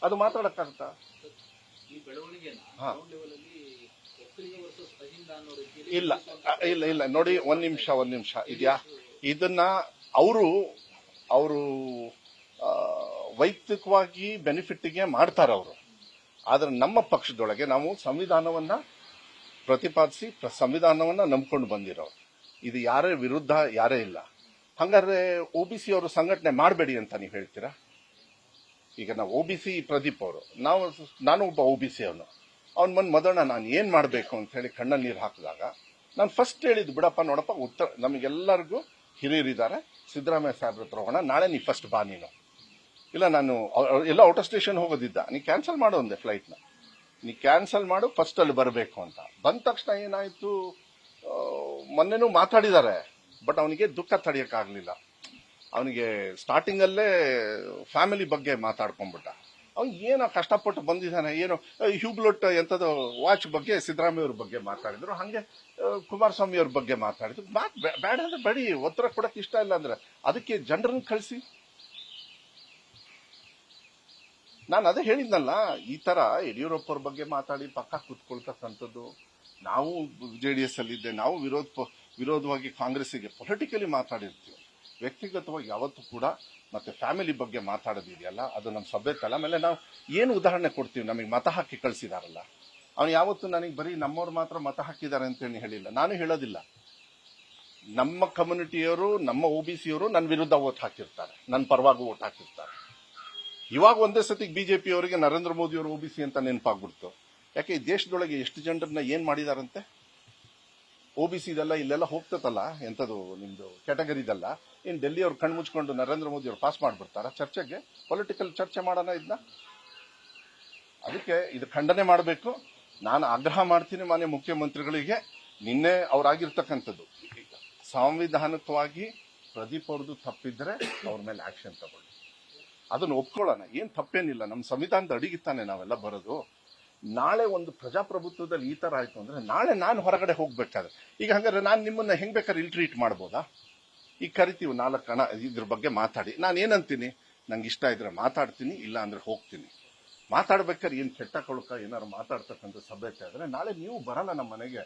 ಅದು ಮಾತಾಡಕ್ಕಾಗತ್ತಾ? ಇಲ್ಲ ಇಲ್ಲ ಇಲ್ಲ ನೋಡಿ, ಒಂದ್ ನಿಮಿಷ ಇದೆಯಾ, ಇದನ್ನ ಅವರು ವೈಯಕ್ತಿಕವಾಗಿ ಬೆನಿಫಿಟ್ಗೆ ಮಾಡ್ತಾರೆ ಅವರು. ಆದ್ರೆ ನಮ್ಮ ಪಕ್ಷದೊಳಗೆ ನಾವು ಸಂವಿಧಾನವನ್ನ ಪ್ರತಿಪಾದಿಸಿ ಸಂವಿಧಾನವನ್ನ ನಂಬ್ಕೊಂಡು ಬಂದಿರೋರು. ಇದು ಯಾರೇ ವಿರುದ್ಧ ಯಾರೇ ಇಲ್ಲ. ಹಂಗಾದ್ರೆ OBC ಅವರು ಸಂಘಟನೆ ಮಾಡಬೇಡಿ ಅಂತ ನೀವು ಹೇಳ್ತೀರಾ? ಈಗ ನಾವು OBC ಪ್ರದೀಪ್ ಅವರು, ನಾನು ಒಬ್ಬ OBC ಅವನು. ಅವ್ನು ಮೊದಲ ನಾನು ಏನ್ ಮಾಡಬೇಕು ಅಂತ ಹೇಳಿ ಕಣ್ಣಲ್ಲಿ ನೀರು ಹಾಕಿದಾಗ ನಾನು ಫಸ್ಟ್ ಹೇಳಿದ್ದು, ಬಿಡಪ್ಪ ನೋಡಪ್ಪ, ಉತ್ತರ ನಮಗೆಲ್ಲರಿಗೂ ಹಿರಿಯರಿದ್ದಾರೆ, ಸಿದ್ದರಾಮಯ್ಯ ಸಾಹೇಬ್ರ ಹತ್ರ ಹೋಗೋಣ, ನಾಳೆ ನೀ ಫಸ್ಟ್ ಬಾ ನೀನು. ಇಲ್ಲ ನಾನು ಎಲ್ಲ ಔಟ್ ಆಫ್ ಸ್ಟೇಷನ್ ಹೋಗೋದಿದ್ದ, ನೀ ಕ್ಯಾನ್ಸಲ್ ಮಾಡು ಒಂದೇ ಫ್ಲೈಟ್ನ, ನೀ ಕ್ಯಾನ್ಸಲ್ ಮಾಡು, ಫಸ್ಟ್ ಅಲ್ಲಿ ಬರಬೇಕು ಅಂತ. ಬಂದ ತಕ್ಷಣ ಏನಾಯ್ತು, ಮೊನ್ನೆನೂ ಮಾತಾಡಿದ್ದಾರೆ, ಬಟ್ ಅವನಿಗೆ ದುಃಖ ತಡೆಯಕ್ಕಾಗ್ಲಿಲ್ಲ. ಅವನಿಗೆ ಸ್ಟಾರ್ಟಿಂಗ್ ಅಲ್ಲೇ ಫ್ಯಾಮಿಲಿ ಬಗ್ಗೆ ಮಾತಾಡ್ಕೊಂಡ್ಬಿಟ್ಟ. ಅವ್ನು ಏನೋ ಕಷ್ಟಪಟ್ಟು ಬಂದಿದ್ದಾನೆ, ಏನೋ ಹ್ಯೂಬ್ಲೊಟ್ ಎಂಥದ್ದು ವಾಚ್ ಬಗ್ಗೆ ಸಿದ್ದರಾಮಯ್ಯ ಅವ್ರ ಬಗ್ಗೆ ಮಾತಾಡಿದ್ರು, ಹಂಗೆ ಕುಮಾರಸ್ವಾಮಿ ಅವ್ರ ಬಗ್ಗೆ ಮಾತಾಡಿದ್ರು. ಬೇಡ ಅಂದ್ರೆ ಬಡಿ, ಉತ್ತರ ಕೊಡಕ್ ಇಷ್ಟ ಇಲ್ಲ ಅಂದ್ರೆ ಅದಕ್ಕೆ ಜನರನ್ನ ಕಳಿಸಿ. ನಾನು ಅದೇ ಹೇಳಿದ್ನಲ್ಲ, ಈ ತರ ಯಡಿಯೂರಪ್ಪ ಅವ್ರ ಬಗ್ಗೆ ಮಾತಾಡಿ ಪಕ್ಕ ಕೂತ್ಕೊಳ್ತಕ್ಕಂಥದ್ದು. ನಾವು JDS ಅಲ್ಲಿದ್ದೆ, ನಾವು ವಿರೋಧವಾಗಿ ಕಾಂಗ್ರೆಸ್ಸಿಗೆ ಪೊಲಿಟಿಕಲಿ ಮಾತಾಡಿರ್ತೀವಿ, ವ್ಯಕ್ತಿಗತವಾಗಿ ಯಾವತ್ತೂ ಕೂಡ. ಮತ್ತೆ ಫ್ಯಾಮಿಲಿ ಬಗ್ಗೆ ಮಾತಾಡೋದಿದೆಯಲ್ಲ, ಅದು ನಮ್ಮ ಸಭ್ಯತೆ ಅಲ್ಲ. ಆಮೇಲೆ ನಾವು ಏನು ಉದಾಹರಣೆ ಕೊಡ್ತೀವಿ, ನಮಗೆ ಮತ ಹಾಕಿ ಕಳಿಸಿದಾರಲ್ಲ, ಅವ್ನು ಯಾವತ್ತು ನನಗೆ ಬರೀ ನಮ್ಮವ್ರು ಮಾತ್ರ ಮತ ಹಾಕಿದ್ದಾರೆ ಅಂತೇಳಿ ಹೇಳಿಲ್ಲ. ನಾನು ಹೇಳೋದಿಲ್ಲ, ನಮ್ಮ ಕಮ್ಯುನಿಟಿಯವರು, ನಮ್ಮ OBC ಯವರು ನನ್ನ ವಿರುದ್ಧ ಓಟ್ ಹಾಕಿರ್ತಾರೆ, ನನ್ನ ಪರವಾಗಿ ಓಟ್ ಹಾಕಿರ್ತಾರೆ. ಇವಾಗ ಒಂದೇ ಸತಿಗೆ BJP ಅವರಿಗೆ ನರೇಂದ್ರ ಮೋದಿ ಅವರು OBC ಅಂತ ನೆನಪಾಗ್ಬಿಡ್ತು. ಯಾಕೆ ಈ ದೇಶದೊಳಗೆ ಎಷ್ಟು ಜನರನ್ನ ಏನ್ ಮಾಡಿದಾರಂತೆ? OBC ಇದೆಲ್ಲ ಇಲ್ಲೆಲ್ಲ ಹೋಗ್ತದಲ್ಲ, ಎಂಥದ್ದು ನಿಮ್ದು ಕ್ಯಾಟಗರಿದೆಲ್ಲ, ಇನ್ ಡೆಲ್ಲಿ ಅವ್ರು ಕಣ್ಣು ಮುಚ್ಕೊಂಡು ನರೇಂದ್ರ ಮೋದಿ ಅವ್ರು ಪಾಸ್ ಮಾಡ್ಬಿಡ್ತಾರ ಚರ್ಚೆಗೆ? ಪೊಲಿಟಿಕಲ್ ಚರ್ಚೆ ಮಾಡೋಣ ಇದನ್ನ. ಅದಕ್ಕೆ ಇದು ಖಂಡನೆ ಮಾಡಬೇಕು. ನಾನು ಆಗ್ರಹ ಮಾಡ್ತೀನಿ ಮಾನ್ಯ ಮುಖ್ಯಮಂತ್ರಿಗಳಿಗೆ, ನಿನ್ನೆ ಅವರಾಗಿರ್ತಕ್ಕಂಥದ್ದು ಸಾಂವಿಧಾನಿಕವಾಗಿ ಪ್ರದೀಪ್ ಅವ್ರದ್ದು ತಪ್ಪಿದ್ರೆ ಅವ್ರ ಮೇಲೆ ಆಕ್ಷನ್ ತಗೊಳ್ಳಿ, ಅದನ್ನು ಒಪ್ಕೊಳ್ಳೋಣ. ಏನ್ ತಪ್ಪೇನಿಲ್ಲ, ನಮ್ಮ ಸಂವಿಧಾನದ ಅಡಿಗಿತ್ತಾನೆ ನಾವೆಲ್ಲ ಬರೋದು. ನಾಳೆ ಒಂದು ಪ್ರಜಾಪ್ರಭುತ್ವದಲ್ಲಿ ಈ ತರ ಆಯ್ತು ಅಂದ್ರೆ ನಾಳೆ ನಾನು ಹೊರಗಡೆ ಹೋಗ್ಬೇಕಾದ್ರೆ, ಈಗ ಹಂಗಾದ್ರೆ ನಾನು ನಿಮ್ಮನ್ನ ಹೆಂಗ್ ಬೇಕಾದ್ರೆ ಇಲ್ಲಿ ಟ್ರೀಟ್ ಮಾಡ್ಬೋದಾ? ಈಗ ಕರಿತೀವಿ 4 ಕಣ ಇದ್ರ ಬಗ್ಗೆ ಮಾತಾಡಿ, ನಾನು ಏನಂತೀನಿ, ನಂಗೆ ಇಷ್ಟ ಇದ್ರೆ ಮಾತಾಡ್ತೀನಿ, ಇಲ್ಲ ಅಂದ್ರೆ ಹೋಗ್ತೀನಿ. ಮಾತಾಡ್ಬೇಕಾದ್ರೆ ಏನ್ ಕೆಟ್ಟ ಕೊಳಕ ಏನಾರು ಮಾತಾಡ್ತಕ್ಕಂಥ ಸಭ್ಯತೆ ಆದ್ರೆ ನಾಳೆ ನೀವು ಬರಲ್ಲ ನಮ್ಮ ಮನೆಗೆ,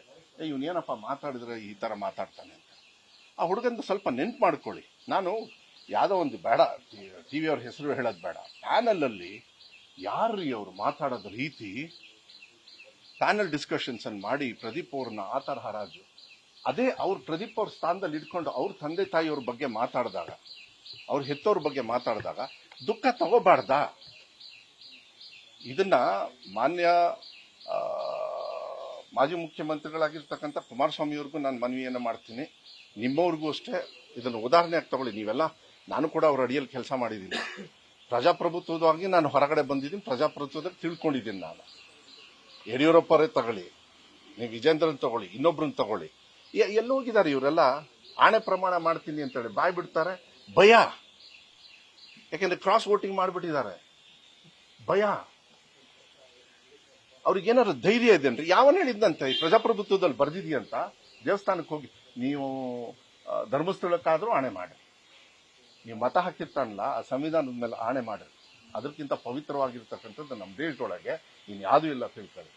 ಇವನೇನಪ್ಪ ಮಾತಾಡಿದ್ರೆ ಈ ತರ ಮಾತಾಡ್ತಾನೆ ಅಂತ. ಆ ಹುಡುಗಂದು ಸ್ವಲ್ಪ ನೆನ್ಪು ಮಾಡ್ಕೊಳ್ಳಿ. ನಾನು ಯಾವ್ದೋ ಒಂದು ಬೇಡ, TV ಅವ್ರ ಹೆಸರು ಹೇಳೋದು ಬೇಡ, ಪ್ಯಾನಲ್ ಅಲ್ಲಿ ಯಾರ್ರೀ ಅವ್ರು ಮಾತಾಡೋದ ರೀತಿ, ಪ್ಯಾನಲ್ ಡಿಸ್ಕಷನ್ಸ್ ಅನ್ನು ಮಾಡಿ ಪ್ರದೀಪ್ ಅವ್ರನ್ನ ಆ ತರ ಹರಾಜು, ಅದೇ ಅವ್ರ ಪ್ರದೀಪ್ ಅವ್ರ ಸ್ಥಾನದಲ್ಲಿ ಇಟ್ಕೊಂಡು ಅವ್ರ ತಂದೆ ತಾಯಿಯವ್ರ ಬಗ್ಗೆ ಮಾತಾಡಿದಾಗ, ಅವ್ರ ಹೆತ್ತವ್ರ ಬಗ್ಗೆ ಮಾತಾಡಿದಾಗ ದುಃಖ ತಗೋಬಾರ್ದಾ? ಇದನ್ನ ಮಾನ್ಯ ಮಾಜಿ ಮುಖ್ಯಮಂತ್ರಿಗಳಾಗಿರ್ತಕ್ಕಂಥ ಕುಮಾರಸ್ವಾಮಿ ಅವ್ರಿಗೂ ನಾನು ಮನವಿಯನ್ನು ಮಾಡ್ತೀನಿ, ನಿಮ್ಮವ್ರಿಗೂ ಅಷ್ಟೇ. ಇದನ್ನು ಉದಾಹರಣೆಯಾಗಿ ತಗೊಳ್ಳಿ. ನೀವೆಲ್ಲ, ನಾನು ಕೂಡ ಅವ್ರ ಅಡಿಯಲ್ಲಿ ಕೆಲಸ ಮಾಡಿದ್ದೀನಿ, ಪ್ರಜಾಪ್ರಭುತ್ವವಾಗಿ ನಾನು ಹೊರಗಡೆ ಬಂದಿದ್ದೀನಿ, ಪ್ರಜಾಪ್ರಭುತ್ವದಲ್ಲಿ ತಿಳ್ಕೊಂಡಿದ್ದೀನಿ ನಾನು. ಯಡಿಯೂರಪ್ಪರೇ ತಗೊಳ್ಳಿ, ನೀವು ವಿಜೇಂದ್ರನ್ ತಗೊಳ್ಳಿ, ಇನ್ನೊಬ್ರನ್ನ ತಗೊಳ್ಳಿ, ಎಲ್ಲೋಗಿದ್ದಾರೆ ಇವರೆಲ್ಲ? ಆಣೆ ಪ್ರಮಾಣ ಮಾಡ್ತೀನಿ ಅಂತೇಳಿ ಬಾಯ್ ಬಿಡ್ತಾರೆ, ಭಯ. ಯಾಕೆಂದ್ರೆ ಕ್ರಾಸ್ ವೋಟಿಂಗ್ ಮಾಡ್ಬಿಟ್ಟಿದ್ದಾರೆ, ಭಯ. ಅವ್ರಿಗೇನಾದ್ರು ಧೈರ್ಯ ಇದೆ ಅಂದ್ರೆ, ಯಾವನ್ ಹೇಳಿದ್ದಂತೆ ಈ ಪ್ರಜಾಪ್ರಭುತ್ವದಲ್ಲಿ ಬರ್ದಿದೆಯಂತ? ದೇವಸ್ಥಾನಕ್ಕೆ ಹೋಗಿ ನೀವು ಧರ್ಮಸ್ಥಳಕ್ಕಾದ್ರೂ ಆಣೆ ಮಾಡಿ, ನೀವು ಮತ ಹಾಕಿರ್ತಾನಲ್ಲ ಆ ಸಂವಿಧಾನದ ಮೇಲೆ ಆಣೆ ಮಾಡಿ. ಅದಕ್ಕಿಂತ ಪವಿತ್ರವಾಗಿರ್ತಕ್ಕಂಥದ್ದು ನಮ್ಮ ದೇಶದೊಳಗೆ ಇನ್ಯಾವುದೂ ಇಲ್ಲ, ತಿಳ್ಕೊಳ್ಳಿ.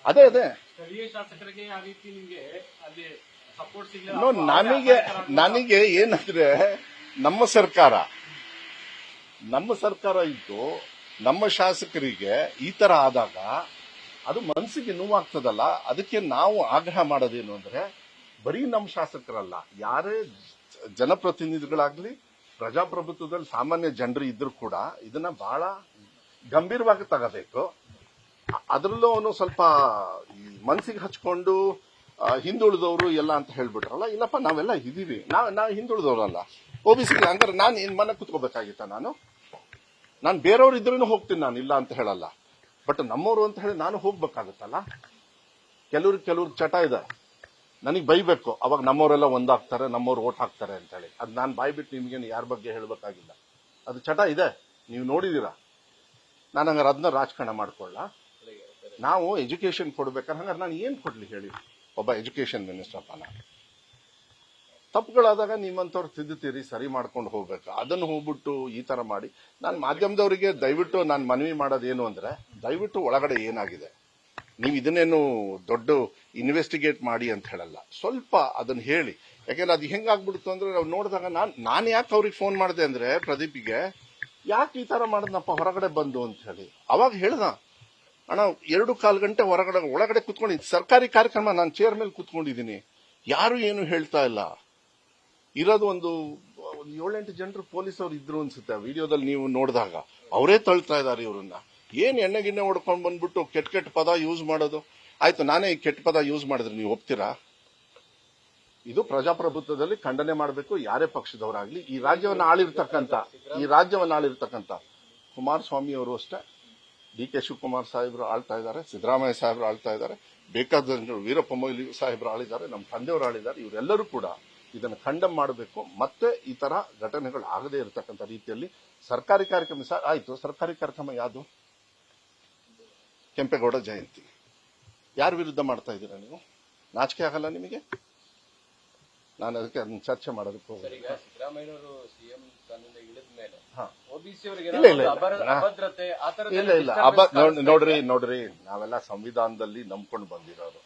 ಅದೇ ನನಗೆ ಏನಂದ್ರೆ, ನಮ್ಮ ಸರ್ಕಾರ ಇತ್ತು, ನಮ್ಮ ಶಾಸಕರಿಗೆ ಈ ತರ ಆದಾಗ ಅದು ಮನಸ್ಸಿಗೆ ನೋವಾಗ್ತದಲ್ಲ. ಅದಕ್ಕೆ ನಾವು ಆಗ್ರಹ ಮಾಡೋದೇನು ಅಂದ್ರೆ, ಬರೀ ನಮ್ಮ ಶಾಸಕರಲ್ಲ, ಯಾರೇ ಜನಪ್ರತಿನಿಧಿಗಳಾಗ್ಲಿ, ಪ್ರಜಾಪ್ರಭುತ್ವದಲ್ಲಿ ಸಾಮಾನ್ಯ ಜನರು ಇದ್ರೂ ಕೂಡ ಇದನ್ನ ಬಹಳ ಗಂಭೀರವಾಗಿ ತಗೋಬೇಕು. ಅದರಲ್ಲೂ ಅವನು ಸ್ವಲ್ಪ ಮನಸ್ಸಿಗೆ ಹಚ್ಕೊಂಡು ಹಿಂದುಳಿದವರು ಎಲ್ಲ ಅಂತ ಹೇಳ್ಬಿಟ್ರಲ್ಲ, ಇಲ್ಲಪ್ಪ ನಾವೆಲ್ಲ ಇದೀವಿ, ನಾವು ಹಿಂದುಳಿದವರಲ್ಲ, OBC. ಅಂದ್ರೆ ನಾನು ಇನ್ ಮನೆ ಕುತ್ಕೋಬೇಕಾಗಿತ್ತ? ನಾನು ಬೇರೆಯವ್ರು ಇದ್ರೂ ಹೋಗ್ತೀನಿ, ನಾನು ಇಲ್ಲ ಅಂತ ಹೇಳಲ್ಲ, ಬಟ್ ನಮ್ಮವರು ಅಂತ ಹೇಳಿ ನಾನು ಹೋಗ್ಬೇಕಾಗತ್ತಲ್ಲ. ಕೆಲವ್ರಿಗೆ ಚಟ ಇದೆ, ನನಗೆ ಬೈಬೇಕು, ಅವಾಗ ನಮ್ಮವರೆಲ್ಲ ಒಂದಾಗ್ತಾರೆ, ನಮ್ಮವ್ರು ಓಟ್ ಹಾಕ್ತಾರೆ ಅಂತ ಹೇಳಿ. ಅದು ನಾನು ಬಾಯ್ಬಿಟ್ಟು ನಿಮ್ಗೇನು ಯಾರ ಬಗ್ಗೆ ಹೇಳ್ಬೇಕಾಗಿಲ್ಲ, ಅದು ಚಟ ಇದೆ, ನೀವು ನೋಡಿದೀರಾ. ನಾನು ಹಂಗಾರೆ ಅದನ್ನ ರಾಜಕಾರಣ ಮಾಡ್ಕೊಳ್ಳ? ನಾವು ಎಜುಕೇಶನ್ ಕೊಡ್ಬೇಕಾದ್ರೆ ಹಂಗಾರೆ ನಾನು ಏನ್ ಕೊಡ್ಲಿ ಹೇಳಿ? ಒಬ್ಬ ಎಜುಕೇಶನ್ ಮಿನಿಸ್ಟರ್ ಅಪ್ಪ ನಾನು. ತಪ್ಪುಗಳಾದಾಗ ನಿಮ್ಮಂಥವ್ರು ತಿದ್ದುತ್ತೀರಿ, ಸರಿ ಮಾಡ್ಕೊಂಡು ಹೋಗ್ಬೇಕು. ಅದನ್ನು ಹೋಗ್ಬಿಟ್ಟು ಈ ತರ ಮಾಡಿ, ನಾನು ಮಾಧ್ಯಮದವರಿಗೆ ದಯವಿಟ್ಟು ನಾನು ಮನವಿ ಮಾಡೋದೇನು ಅಂದ್ರೆ, ದಯವಿಟ್ಟು ಒಳಗಡೆ ಏನಾಗಿದೆ ನೀವು ಇದನ್ನೇನು ದೊಡ್ಡ ಇನ್ವೆಸ್ಟಿಗೇಟ್ ಮಾಡಿ ಅಂತ ಹೇಳಲ್ಲ, ಸ್ವಲ್ಪ ಅದನ್ನ ಹೇಳಿ. ಯಾಕೆಂದ್ರೆ ಅದು ಹೆಂಗಾಗ್ಬಿಡ್ತು ಅಂದ್ರೆ, ನಾವು ನೋಡಿದಾಗ ನಾನು ಯಾಕೆ ಅವ್ರಿಗೆ ಫೋನ್ ಮಾಡಿದೆ ಅಂದ್ರೆ, ಪ್ರದೀಪಿಗೆ ಯಾಕೆ ಈ ತರ ಮಾಡಿದ್ನಪ್ಪ ಹೊರಗಡೆ ಬಂದು ಅಂತ ಹೇಳಿ. ಅವಾಗ ಹೇಳ್ದ, ಅಣ್ಣ 2.25 ಗಂಟೆ ಒಳಗಡೆ ಕುತ್ಕೊಂಡಿದ್ದೀನಿ, ಸರ್ಕಾರಿ ಕಾರ್ಯಕ್ರಮ, ನಾನು ಚೇರ್ ಮೇಲೆ ಕುತ್ಕೊಂಡಿದ್ದೀನಿ, ಯಾರು ಏನು ಹೇಳ್ತಾ ಇಲ್ಲ. ಇರೋದು ಒಂದು 7-8 ಜನರು ಪೊಲೀಸರು ಇದ್ರು ಅನ್ಸುತ್ತೆ. ವಿಡಿಯೋದಲ್ಲಿ ನೀವು ನೋಡಿದಾಗ ಅವರೇ ತಳ್ತಾ ಇದ್ದಾರೆ ಇವ್ರನ್ನ. ಏನ್ ಎಣ್ಣೆ ಗಿಣ್ಣೆ ಹೊಡ್ಕೊಂಡು ಬಂದ್ಬಿಟ್ಟು ಕೆಟ್ಟ ಪದ ಯೂಸ್ ಮಾಡೋದು. ಆಯ್ತು, ನಾನೇ ಈ ಕೆಟ್ಟ ಪದ ಯೂಸ್ ಮಾಡಿದ್ರೆ ನೀವು ಒಪ್ತೀರಾ? ಇದು ಪ್ರಜಾಪ್ರಭುತ್ವದಲ್ಲಿ ಖಂಡನೆ ಮಾಡಬೇಕು, ಯಾರೇ ಪಕ್ಷದವರಾಗ್ಲಿ. ಈ ರಾಜ್ಯವನ್ನು ಆಳಿರ್ತಕ್ಕಂಥ ಕುಮಾರಸ್ವಾಮಿ ಅವರು ಅಷ್ಟೇ, ಡಿ.ಕೆ. ಶಿವಕುಮಾರ್ ಸಾಹೇಬರು ಆಳ್ತಾ ಇದ್ದಾರೆ, ಸಿದ್ದರಾಮಯ್ಯ ಸಾಹೇಬರು ಆಳ್ತಾ ಇದ್ದಾರೆ, ಬೇಕಾದ ವೀರಪ್ಪ ಮೊಯ್ಲಿ ಸಾಹೇಬರು ಆಳಿದ್ದಾರೆ, ನಮ್ಮ ತಂದೆಯವರು ಆಳಿದ್ದಾರೆ. ಇವರೆಲ್ಲರೂ ಕೂಡ ಇದನ್ನು ಖಂಡನೆ ಮಾಡಬೇಕು. ಮತ್ತೆ ಈ ತರ ಘಟನೆಗಳು ಆಗದೇ ಇರತಕ್ಕಂಥ ರೀತಿಯಲ್ಲಿ ಸರ್ಕಾರಿ ಕಾರ್ಯಕ್ರಮ ಆಯ್ತು. ಸರ್ಕಾರಿ ಕಾರ್ಯಕ್ರಮ ಯಾವುದು? ಕೆಂಪೇಗೌಡ ಜಯಂತಿ. ಯಾರ ವಿರುದ್ಧ ಮಾಡ್ತಾ ಇದ್ದೀರಾ ನೀವು? ನಾಚಿಕೆ ಆಗಲ್ಲ ನಿಮಗೆ? ನಾನು ಅದಕ್ಕೆ ಅದನ್ನ ಚರ್ಚೆ ಮಾಡೋದಕ್ಕೆ ಹೋಗಿ ನೋಡ್ರಿ, ನಾವೆಲ್ಲ ಸಂವಿಧಾನದಲ್ಲಿ ನಂಬ್ಕೊಂಡು ಬಂದಿರೋರು.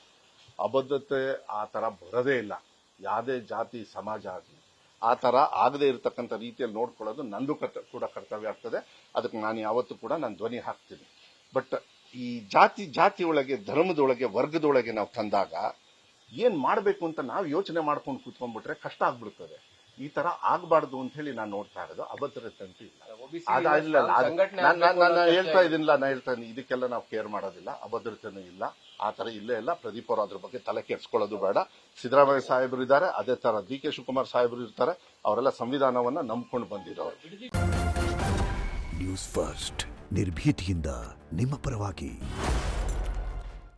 ಅಬದ್ಧತೆ ಆ ತರ ಬರೋದೇ ಇಲ್ಲ. ಯಾವುದೇ ಜಾತಿ ಸಮಾಜ ಆಗಲಿ ಆ ತರ ಆಗದೆ ಇರತಕ್ಕಂಥ ರೀತಿಯಲ್ಲಿ ನೋಡ್ಕೊಳ್ಳೋದು ನಂದು ಕೂಡ ಕರ್ತವ್ಯ ಆಗ್ತದೆ. ಅದಕ್ಕೆ ನಾನು ಯಾವತ್ತೂ ಕೂಡ ನಾನು ಧ್ವನಿ ಹಾಕ್ತೀನಿ. ಬಟ್ ಈ ಜಾತಿ ಒಳಗೆ, ಧರ್ಮದೊಳಗೆ, ವರ್ಗದೊಳಗೆ ನಾವು ತಂದಾಗ ಏನ್ ಮಾಡಬೇಕು ಅಂತ ನಾವು ಯೋಚನೆ ಮಾಡ್ಕೊಂಡು ಕೂತ್ಕೊಂಡ್ಬಿಟ್ರೆ ಕಷ್ಟ ಆಗ್ಬಿಡ್ತದೆ. ಈ ತರ ಆಗ್ಬಾರ್ದು ಅಂತ ಹೇಳಿ ನಾನು ನೋಡ್ತಾ ಇರೋದು. ಅಭದ್ರತೆ ಅಂತೂ ಇಲ್ಲ. ನಾನು ಹೇಳ್ತಾ ಇದ್ದೀನಿ, ಇದಕ್ಕೆಲ್ಲ ನಾವು ಕೇರ್ ಮಾಡೋದಿಲ್ಲ. ಅಭದ್ರತೆನೂ ಇಲ್ಲ, ಆ ತರ ಇಲ್ಲೇ ಇಲ್ಲ. ಪ್ರದೀಪ್ ಅವರು ಅದ್ರ ಬಗ್ಗೆ ತಲೆ ಕೆಡ್ಸ್ಕೊಳ್ಳೋದು ಬೇಡ. ಸಿದ್ದರಾಮಯ್ಯ ಸಾಹೇಬರು ಇದ್ದಾರೆ, ಅದೇ ತರ ಡಿ.ಕೆ. ಶಿವಕುಮಾರ್ ಸಾಹೇಬರು ಇರ್ತಾರೆ. ಅವರೆಲ್ಲ ಸಂವಿಧಾನವನ್ನ ನಂಬ್ಕೊಂಡು ಬಂದಿರೋರು. ನ್ಯೂಸ್ ಫಸ್ಟ್, ನಿರ್ಭೀತಿಯಿಂದ ನಿಮ್ಮ ಪರವಾಗಿ.